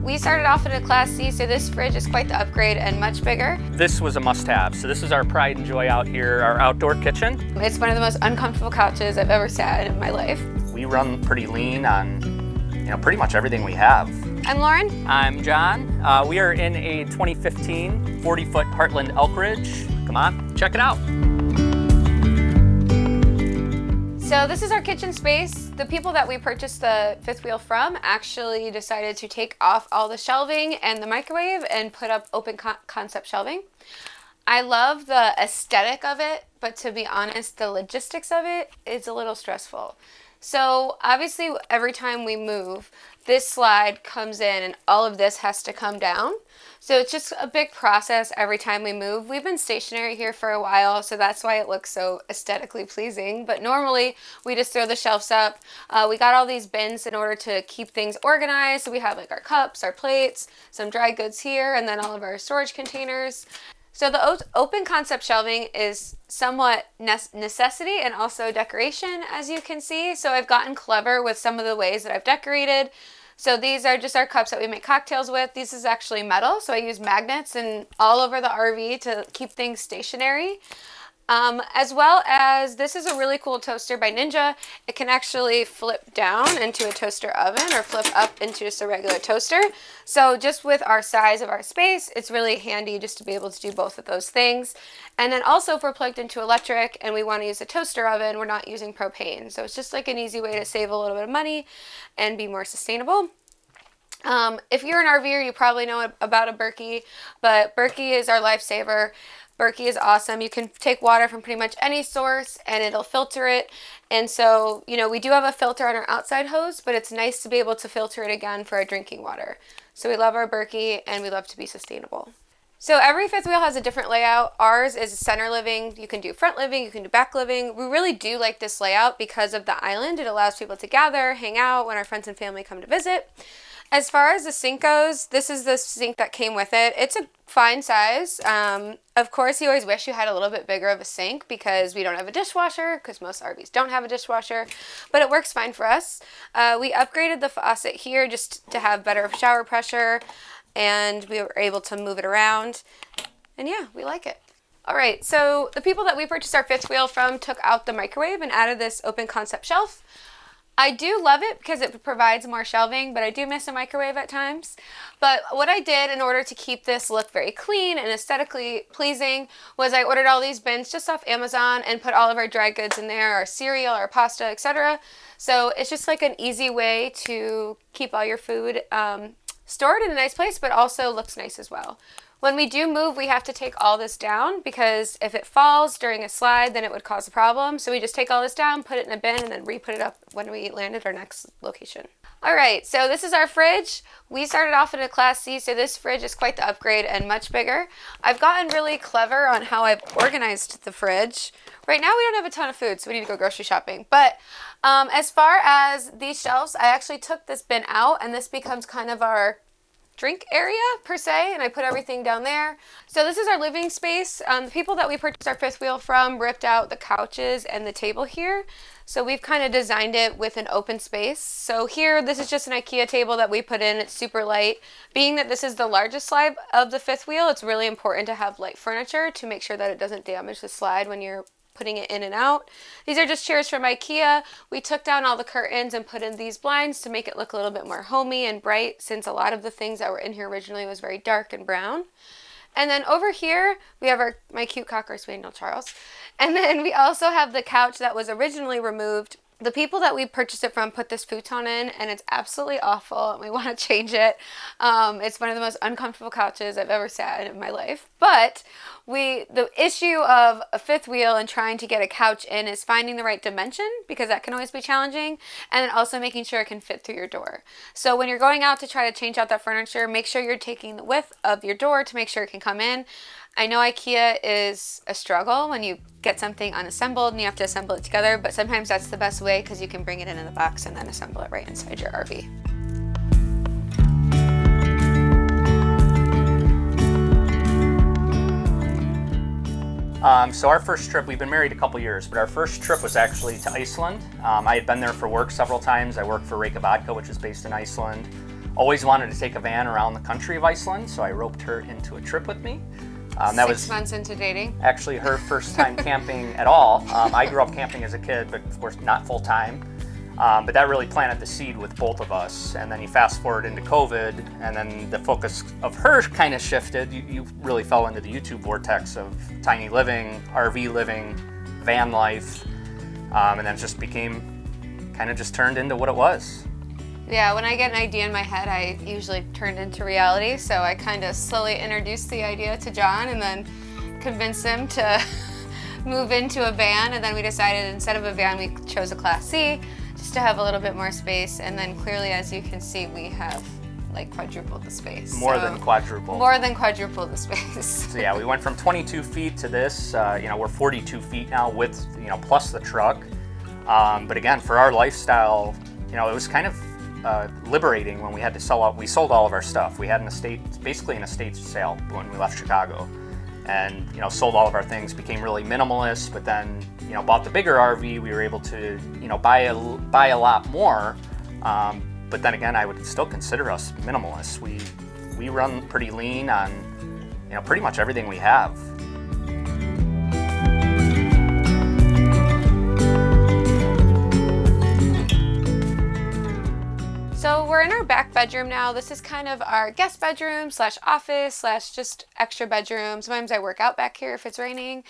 We started off in a Class C, so this fridge is quite the upgrade and much bigger. This was a must-have. So this is our pride and joy out here, our outdoor kitchen. It's one of the most uncomfortable couches I've ever sat in my life. We run pretty lean on, pretty much everything we have. I'm Lauren. I'm John. We are in a 2015 40-foot Heartland Elkridge. Come on, check it out. So this is our kitchen space. The people that we purchased the fifth wheel from actually decided to take off all the shelving and the microwave and put up open concept shelving. I love the aesthetic of it, but to be honest, the logistics of it is a little stressful. So obviously every time we move, this slide comes in and all of this has to come down. So it's just a big process every time we move. We've been stationary here for a while, so that's why it looks so aesthetically pleasing. But normally we just throw the shelves up. We got all these bins in order to keep things organized. So we have like our cups, our plates, some dry goods here, and then all of our storage containers. So the open concept shelving is somewhat necessity and also decoration, as you can see. So I've gotten clever with some of the ways that I've decorated. So these are just our cups that we make cocktails with. This is actually metal, so I use magnets and all over the RV to keep things stationary. As well as this is a really cool toaster by Ninja. It can actually flip down into a toaster oven or flip up into just a regular toaster. So just with our size of our space, it's really handy just to be able to do both of those things. And then also if we're plugged into electric and we want to use a toaster oven, we're not using propane. So it's just like an easy way to save a little bit of money and be more sustainable. If you're an RVer, you probably know about a Berkey, but Berkey is our lifesaver. Berkey is awesome. You can take water from pretty much any source and it'll filter it. And so, we do have a filter on our outside hose, but it's nice to be able to filter it again for our drinking water. So we love our Berkey and we love to be sustainable. So every fifth wheel has a different layout. Ours is center living. You can do front living, you can do back living. We really do like this layout because of the island. It allows people to gather, hang out when our friends and family come to visit. As far as the sink goes, this is the sink that came with it. It's a fine size. Of course, you always wish you had a little bit bigger of a sink because we don't have a dishwasher, because most RVs don't have a dishwasher, but it works fine for us. We upgraded the faucet here just to have better shower pressure, and we were able to move it around, and yeah, we like it. All right, so the people that we purchased our fifth wheel from took out the microwave and added this open concept shelf. I do love it because it provides more shelving, but I do miss a microwave at times. But what I did in order to keep this look very clean and aesthetically pleasing was I ordered all these bins just off Amazon and put all of our dry goods in there, our cereal, our pasta, etc. So it's just like an easy way to keep all your food stored in a nice place, but also looks nice as well. When we do move, we have to take all this down because if it falls during a slide, then it would cause a problem. So we just take all this down, put it in a bin, and then re-put it up when we land at our next location. All right, so this is our fridge. We started off in a Class C, so this fridge is quite the upgrade and much bigger. I've gotten really clever on how I've organized the fridge. Right now we don't have a ton of food, so we need to go grocery shopping. But as far as these shelves, I actually took this bin out, and this becomes kind of our drink area per se, and I put everything down there. So this is our living space. The people that we purchased our fifth wheel from ripped out the couches and the table here. So we've kind of designed it with an open space. So here, this is just an IKEA table that we put in. It's super light. Being that this is the largest slide of the fifth wheel, it's really important to have light furniture to make sure that it doesn't damage the slide when you're putting it in and out. These are just chairs from IKEA. We took down all the curtains and put in these blinds to make it look a little bit more homey and bright, since a lot of the things that were in here originally was very dark and brown. And then over here, we have my cute Cocker Spaniel, Charles. And then we also have the couch that was originally removed. The people that we purchased it from put this futon in, and it's absolutely awful, and we want to change it. It's one of the most uncomfortable couches I've ever sat in my life. But the issue of a fifth wheel and trying to get a couch in is finding the right dimension, because that can always be challenging, and then also making sure it can fit through your door. So when you're going out to try to change out that furniture, make sure you're taking the width of your door to make sure it can come in. I know IKEA is a struggle when you get something unassembled and you have to assemble it together, but sometimes that's the best way because you can bring it in the box and then assemble it right inside your RV. So our first trip, we've been married a couple years, but our first trip was actually to Iceland. I had been there for work several times. I worked for Renovated, which is based in Iceland. always wanted to take a van around the country of Iceland, so I roped her into a trip with me. That 6 months into dating. Actually her first time camping at all. I grew up camping as a kid, but of course not full time. But that really planted the seed with both of us. And then you fast forward into COVID, and then the focus of her kind of shifted. You really fell into the YouTube vortex of tiny living, RV living, van life, and then it just turned into what it was. Yeah, when I get an idea in my head, I usually turn it into reality. So I kind of slowly introduced the idea to John and then convinced him to move into a van. And then we decided instead of a van, we chose a Class C just to have a little bit more space. And then clearly, as you can see, we have like quadrupled the space. More than quadrupled. More than quadrupled the space. So yeah, we went from 22 feet to this. We're 42 feet now with, plus the truck. But again, for our lifestyle, it was kind of liberating when we had to sell out. We sold all of our stuff. We had basically an estate sale when we left Chicago, and sold all of our things, became really minimalist, but then bought the bigger RV. We were able to buy a lot more, but then again, I would still consider us minimalists. We run pretty lean on pretty much everything we have. So we're in our back bedroom now. This is kind of our guest bedroom / office / just extra bedroom. Sometimes I work out back here if it's raining.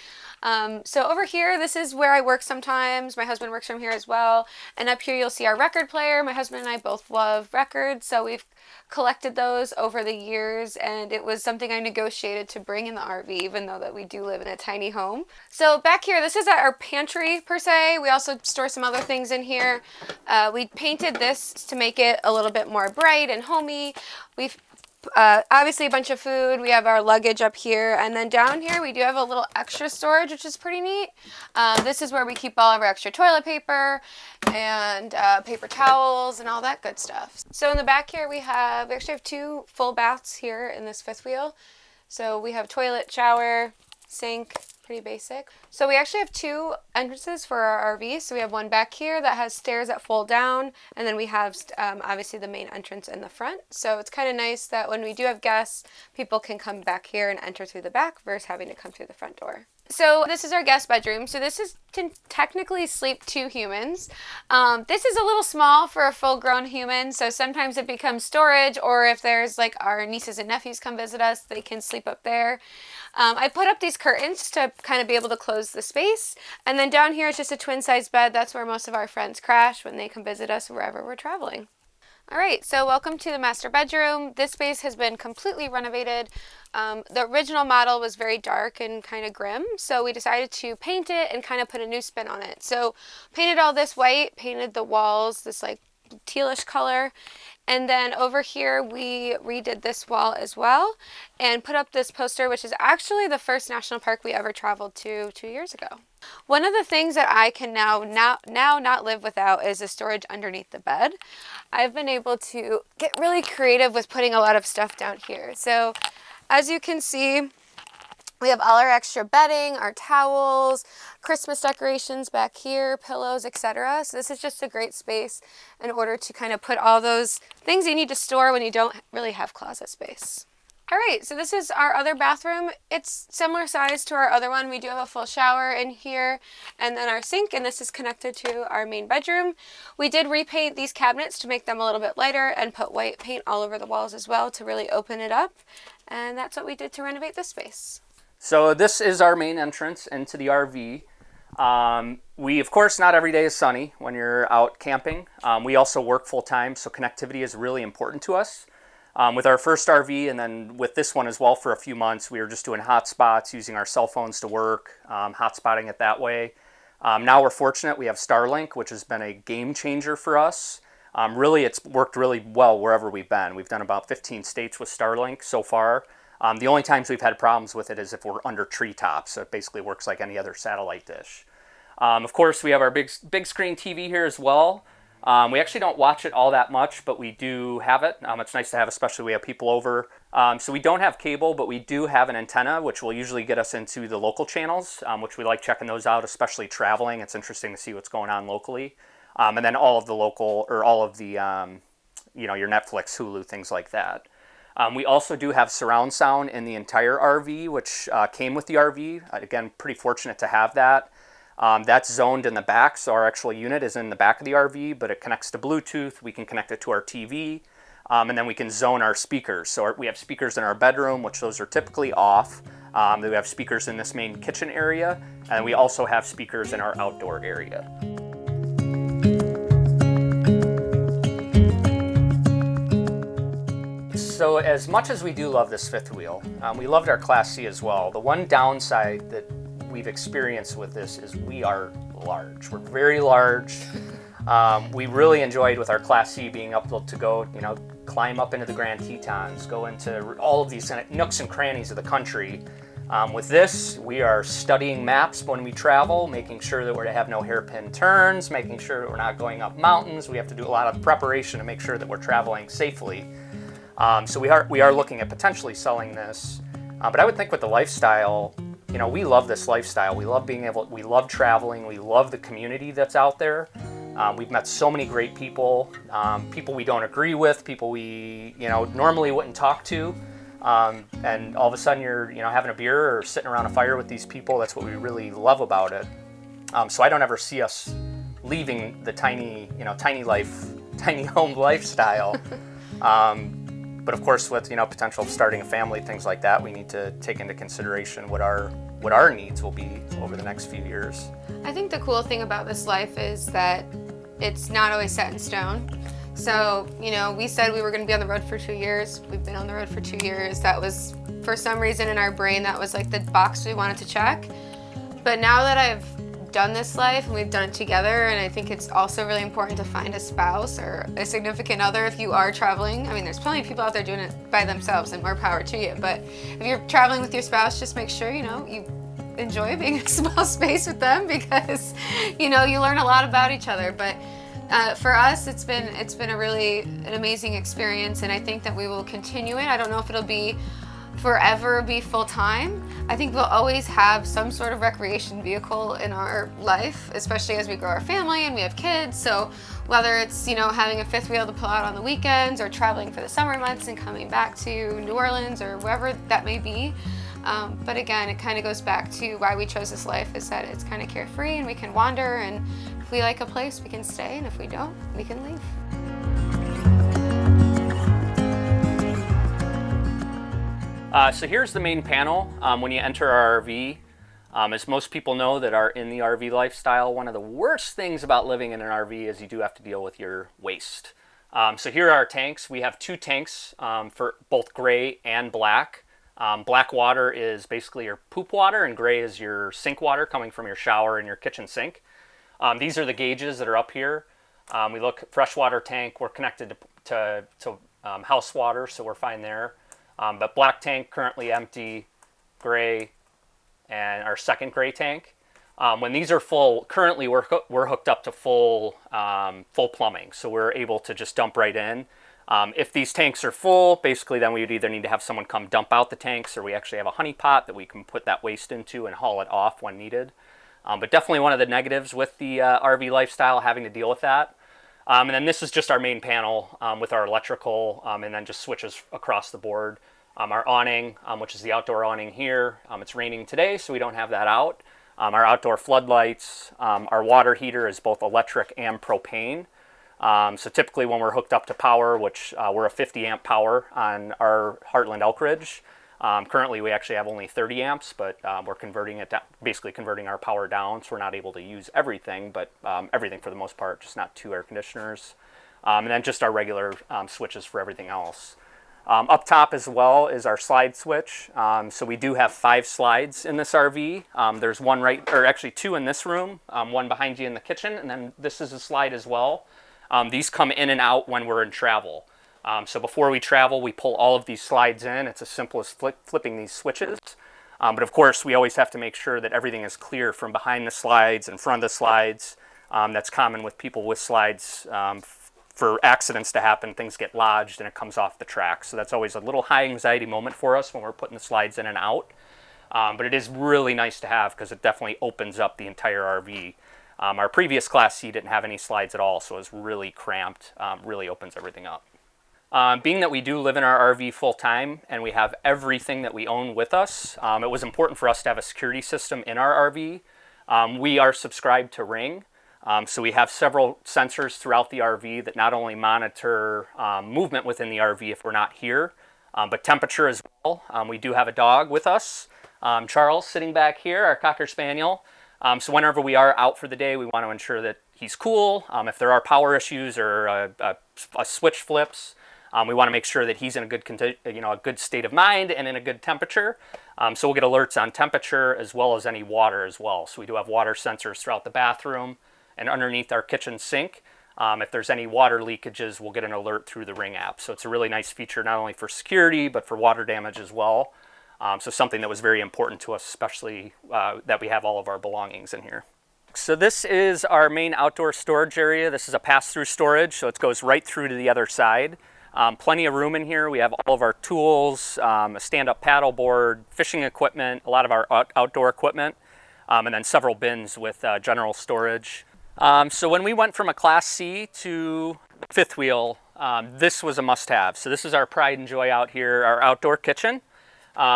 So over here, this is where I work sometimes. My husband works from here as well. And up here, you'll see our record player. My husband and I both love records, so we've collected those over the years, and it was something I negotiated to bring in the RV, even though that we do live in a tiny home. So back here, this is our pantry per se. We also store some other things in here. We painted this to make it a little bit more bright and homey. We've obviously a bunch of food. We have our luggage up here, and then down here we do have a little extra storage, which is pretty neat. This is where we keep all of our extra toilet paper and paper towels and all that good stuff. So in the back here we actually have 2 full baths here in this fifth wheel. So we have toilet, shower, sink, pretty basic. So we actually have 2 entrances for our RV. So we have one back here that has stairs that fold down, and then we have obviously the main entrance in the front. So it's kind of nice that when we do have guests, people can come back here and enter through the back versus having to come through the front door. So this is our guest bedroom. So this can technically sleep 2 humans. This is a little small for a full-grown human, so sometimes it becomes storage, or if there's like our nieces and nephews come visit us, they can sleep up there. I put up these curtains to kind of be able to close the space, and then down here is just a twin-size bed. That's where most of our friends crash when they come visit us wherever we're traveling. All right, so welcome to the master bedroom. This space has been completely renovated. The original model was very dark and kind of grim, so we decided to paint it and kind of put a new spin on it. So painted all this white, painted the walls this like tealish color, and then over here we redid this wall as well and put up this poster, which is actually the first national park we ever traveled to 2 years ago. One of the things that I can now not live without is a storage underneath the bed. I've been able to get really creative with putting a lot of stuff down here. So as you can see, we have all our extra bedding, our towels, Christmas decorations back here, pillows, etc. So this is just a great space in order to kind of put all those things you need to store when you don't really have closet space. All right, so this is our other bathroom. It's similar size to our other one. We do have a full shower in here and then our sink, and this is connected to our main bedroom. We did repaint these cabinets to make them a little bit lighter and put white paint all over the walls as well to really open it up. And that's what we did to renovate this space. So this is our main entrance into the RV. Of course, not every day is sunny when you're out camping. We also work full time, so connectivity is really important to us. With our first RV and then with this one as well for a few months, we were just doing hotspots, using our cell phones to work, hotspotting it that way. Now we're fortunate, we have Starlink, which has been a game changer for us. Really, it's worked really well wherever we've been. We've done about 15 states with Starlink so far. The only times we've had problems with it is if we're under treetops, so it basically works like any other satellite dish. Of course, we have our big screen TV here as well. We actually don't watch it all that much, but we do have it. It's nice to have, especially we have people over. So we don't have cable, but we do have an antenna, which will usually get us into the local channels, which we like checking those out, especially traveling. It's interesting to see what's going on locally. And then all of the your Netflix, Hulu, things like that. We also do have surround sound in the entire RV, which came with the RV. Again, pretty fortunate to have that. That's zoned in the back, so our actual unit is in the back of the RV, but it connects to Bluetooth. We can connect it to our TV, and then we can zone our speakers. So we have speakers in our bedroom, which those are typically off. We have speakers in this main kitchen area, and we also have speakers in our outdoor area. So as much as we do love this fifth wheel, we loved our Class C as well. The one downside that we've experienced with this is we are large. We're very large. We really enjoyed with our Class C being able to go, climb up into the Grand Tetons, go into all of these nooks and crannies of the country. With this, we are studying maps when we travel, making sure that we're to have no hairpin turns, making sure that we're not going up mountains. We have to do a lot of preparation to make sure that we're traveling safely. So we are looking at potentially selling this. But I would think with the lifestyle, we love this lifestyle. We love traveling. We love the community that's out there. We've met so many great people, people we don't agree with, people we, normally wouldn't talk to. And all of a sudden you're, having a beer or sitting around a fire with these people. That's what we really love about it. So I don't ever see us leaving the tiny home lifestyle. But of course, with potential of starting a family, things like that, we need to take into consideration what our needs will be over the next few years. I think the cool thing about this life is that it's not always set in stone. So, we said we were going to be on the road for 2 years. We've been on the road for 2 years. That was, for some reason in our brain, that was like the box we wanted to check. But now that I've done this life and we've done it together, and I think it's also really important to find a spouse or a significant other if you are traveling. I mean, there's plenty of people out there doing it by themselves, and more power to you. But if you're traveling with your spouse, just make sure you enjoy being in a small space with them, because you learn a lot about each other. But for us, it's been an amazing experience, and I think that we will continue it. I don't know if it'll be forever be full-time. I think we'll always have some sort of recreation vehicle in our life, especially as we grow our family and we have kids. So whether it's having a fifth wheel to pull out on the weekends, or traveling for the summer months and coming back to New Orleans or wherever that may be. But again, it kind of goes back to why we chose this life, is that it's kind of carefree and we can wander, and if we like a place we can stay, and if we don't, we can leave. So here's the main panel when you enter our RV. As most people know that are in the RV lifestyle, one of the worst things about living in an RV is you do have to deal with your waste. So here are our tanks. We have 2 tanks for both gray and black. Black water is basically your poop water, and gray is your sink water coming from your shower and your kitchen sink. These are the gauges that are up here. We look at freshwater tank. We're connected to house water, so we're fine there. But black tank currently empty, gray, and our second gray tank. When these are full, currently we're hooked up to full plumbing, so we're able to just dump right in. If these tanks are full, basically then we would either need to have someone come dump out the tanks, or we actually have a honey pot that we can put that waste into and haul it off when needed. But definitely one of the negatives with the RV lifestyle, having to deal with that. And then this is just our main panel with our electrical, and then just switches across the board. Our awning, which is the outdoor awning here. It's raining today, so we don't have that out. Our outdoor floodlights. Our water heater is both electric and propane. So typically when we're hooked up to power, which we're a 50 amp power on our Heartland Elkridge. Currently we actually have only 30 amps, but we're converting it down, basically converting our power down, so we're not able to use everything, but everything for the most part, just not 2 air conditioners. And then just our regular switches for everything else. Up top as well is our slide switch. So we do have 5 slides in this RV. There's one actually 2 in this room, one behind you in the kitchen, and then this is a slide as well. These come in and out when we're in travel. So before we travel, we pull all of these slides in. It's as simple as flipping these switches. But of course, we always have to make sure that everything is clear from behind the slides and front of the slides. That's common with people with slides. For accidents to happen, things get lodged and it comes off the track. So that's always a little high anxiety moment for us when we're putting the slides in and out. But it is really nice to have, because it definitely opens up the entire RV. Our previous Class C didn't have any slides at all, so it was really cramped, really opens everything up. Being that we do live in our RV full time and we have everything that we own with us, it was important for us to have a security system in our RV. We are subscribed to Ring, so we have several sensors throughout the RV that not only monitor movement within the RV if we're not here, but temperature as well. We do have a dog with us, Charles, sitting back here, our Cocker Spaniel. So whenever we are out for the day, we want to ensure that he's cool. If there are power issues or a switch flips, we want to make sure that he's in a good state of mind and in a good temperature. So we'll get alerts on temperature as well as any water as well. So we do have water sensors throughout the bathroom and underneath our kitchen sink. If there's any water leakages, we'll get an alert through the Ring app. So it's a really nice feature, not only for security, but for water damage as well. So something that was very important to us, especially that we have all of our belongings in here. So this is our main outdoor storage area. This is a pass-through storage, so it goes right through to the other side. Plenty of room in here. We have all of our tools, a stand-up paddle board, fishing equipment, a lot of our outdoor equipment, and then several bins with general storage. So when we went from a Class C to fifth wheel, this was a must-have. So this is our pride and joy out here, our outdoor kitchen.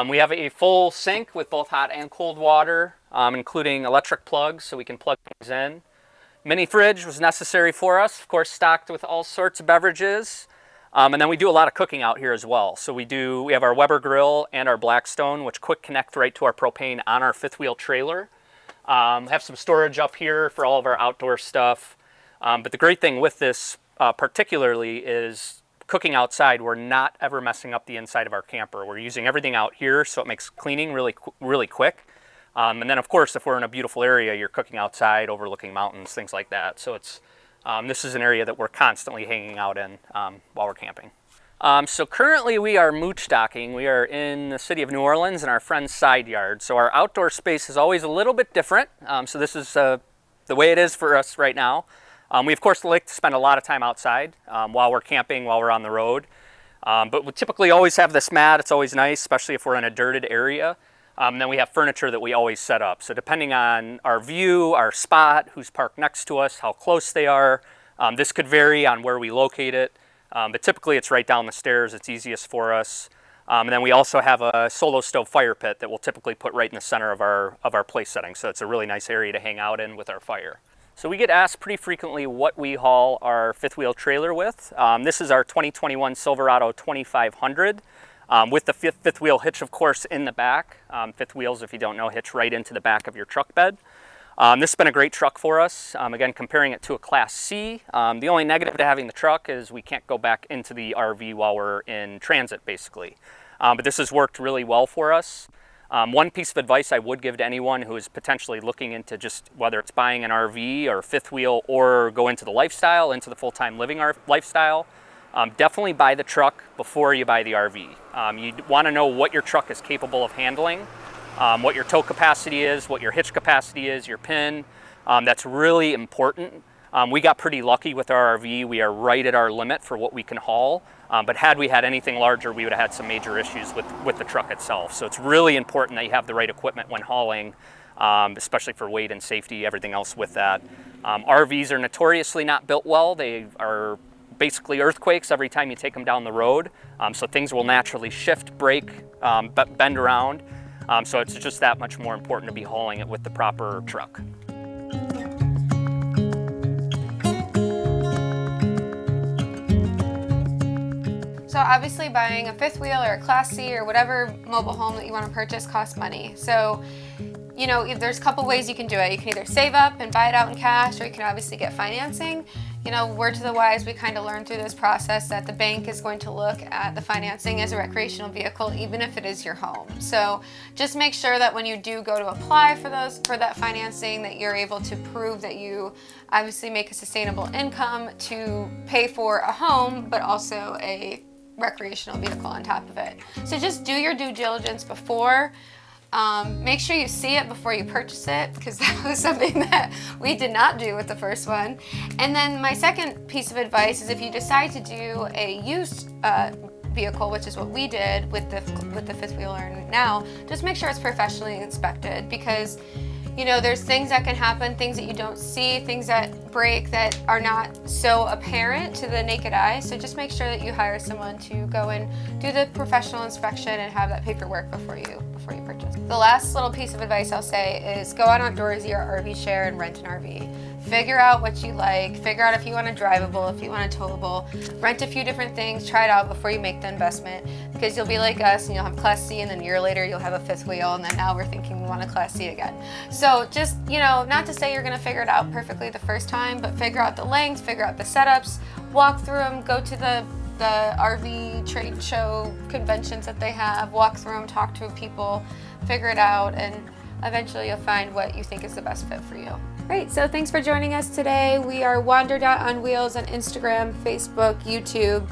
We have a full sink with both hot and cold water, including electric plugs so we can plug things in. Mini fridge was necessary for us, of course stocked with all sorts of beverages. And then we do a lot of cooking out here as well. So we have our Weber grill and our Blackstone, which quick connect right to our propane on our fifth wheel trailer. Have some storage up here for all of our outdoor stuff. But the great thing with this particularly is cooking outside, we're not ever messing up the inside of our camper. We're using everything out here, so it makes cleaning really quick. And then of course, if we're in a beautiful area, you're cooking outside overlooking mountains, things like that. So this is an area that we're constantly hanging out in while we're camping. So currently we are mooch docking. We are in the city of New Orleans in our friend's side yard. So our outdoor space is always a little bit different. So this is the way it is for us right now. We of course like to spend a lot of time outside while we're camping, while we're on the road. But we typically always have this mat. It's always nice, especially if we're in a dirted area. Then we have furniture that we always set up. So depending on our view, our spot, who's parked next to us, how close they are, this could vary on where we locate it. But typically it's right down the stairs. It's easiest for us. And then we also have a solo stove fire pit that we'll typically put right in the center of our place setting. So it's a really nice area to hang out in with our fire. So we get asked pretty frequently what we haul our fifth wheel trailer with. This is our 2021 Silverado 2500 with the fifth wheel hitch, of course, in the back. Fifth wheels, if you don't know, hitch right into the back of your truck bed. This has been a great truck for us. Again, comparing it to a Class C, the only negative to having the truck is we can't go back into the RV while we're in transit, basically. But this has worked really well for us. One piece of advice I would give to anyone who is potentially looking into just whether it's buying an RV or fifth wheel or go into the lifestyle, into the full-time living lifestyle, definitely buy the truck before you buy the RV. You want to know what your truck is capable of handling, what your tow capacity is, what your hitch capacity is, your pin. That's really important. We got pretty lucky with our RV. We are right at our limit for what we can haul. But had we had anything larger, we would have had some major issues with the truck itself. So it's really important that you have the right equipment when hauling, especially for weight and safety, everything else with that. RVs are notoriously not built well. They are basically earthquakes every time you take them down the road. So things will naturally shift, break, bend around. So it's just that much more important to be hauling it with the proper truck. So obviously buying a fifth wheel or a Class C or whatever mobile home that you want to purchase costs money. So, you know, there's a couple ways you can do it. You can either save up and buy it out in cash, or you can obviously get financing. You know, word to the wise, we kind of learned through this process that the bank is going to look at the financing as a recreational vehicle, even if it is your home. So just make sure that when you do go to apply for that financing, that you're able to prove that you obviously make a sustainable income to pay for a home, but also a recreational vehicle on top of it. So just do your due diligence before. Make sure you see it before you purchase it, because that was something that we did not do with the first one. And then my second piece of advice is if you decide to do a used vehicle, which is what we did with the fifth wheeler now, just make sure it's professionally inspected, because You know, there's things that can happen, things that you don't see, things that break that are not so apparent to the naked eye. So just make sure that you hire someone to go and do the professional inspection and have that paperwork before you purchase. The last little piece of advice I'll say is go on Outdoorsy or RV Share and rent an RV. Figure out what you like, figure out if you want a drivable, if you want a towable, rent a few different things, try it out before you make the investment, because you'll be like us and you'll have Class C and then a year later you'll have a fifth wheel and then now we're thinking we want a Class C again. So just, you know, not to say you're gonna figure it out perfectly the first time, but figure out the lengths, figure out the setups, walk through them, go to the RV trade show conventions that they have, walk through them, talk to people, figure it out, and eventually you'll find what you think is the best fit for you. Great, so thanks for joining us today. We are wander.onwheels on Instagram, Facebook, YouTube.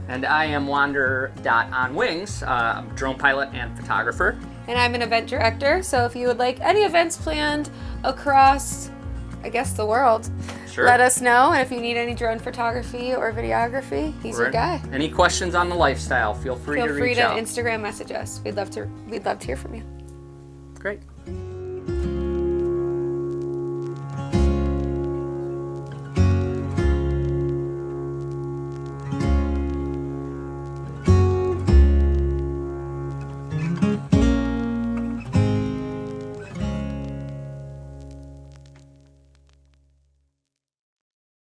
And I am wander.onwings. I'm a drone pilot and photographer. And I'm an event director, so if you would like any events planned across, I guess, the world, Sure. let us know. And if you need any drone photography or videography, he's your guy. Any questions on the lifestyle, feel free to reach out. Instagram message us. We'd love to hear from you. Great.